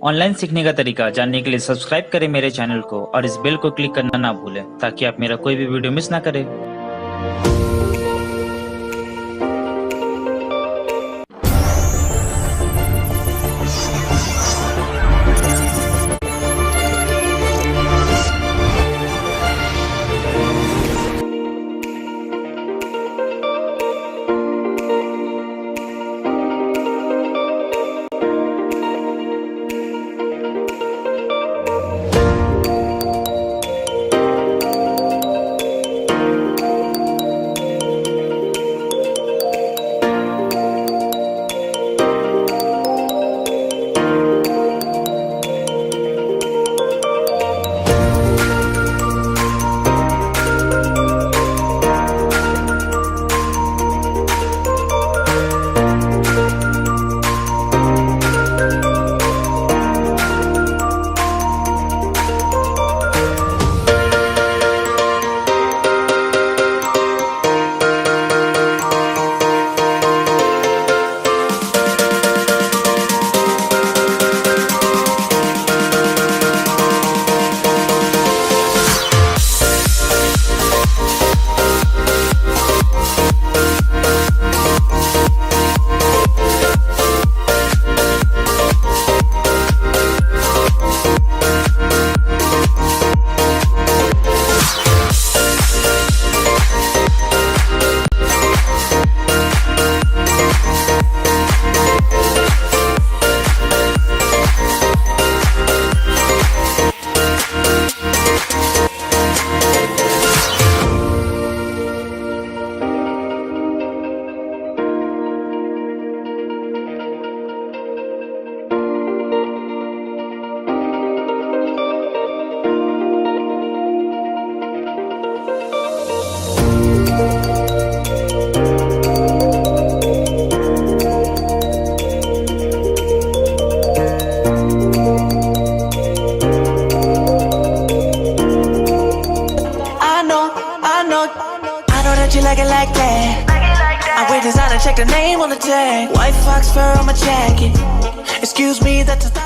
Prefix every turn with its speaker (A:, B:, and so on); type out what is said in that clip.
A: Online सीखने का तरीका जानने के लिए सब्सक्राइब करें मेरे चैनल को और इस बेल को क्लिक करना ना भूलें ताकि आप मेरा कोई भी वीडियो मिस ना करें।
B: I know that you like it like that. I wear designer, check the name on the tag. White fox fur on my jacket. Excuse me, that's a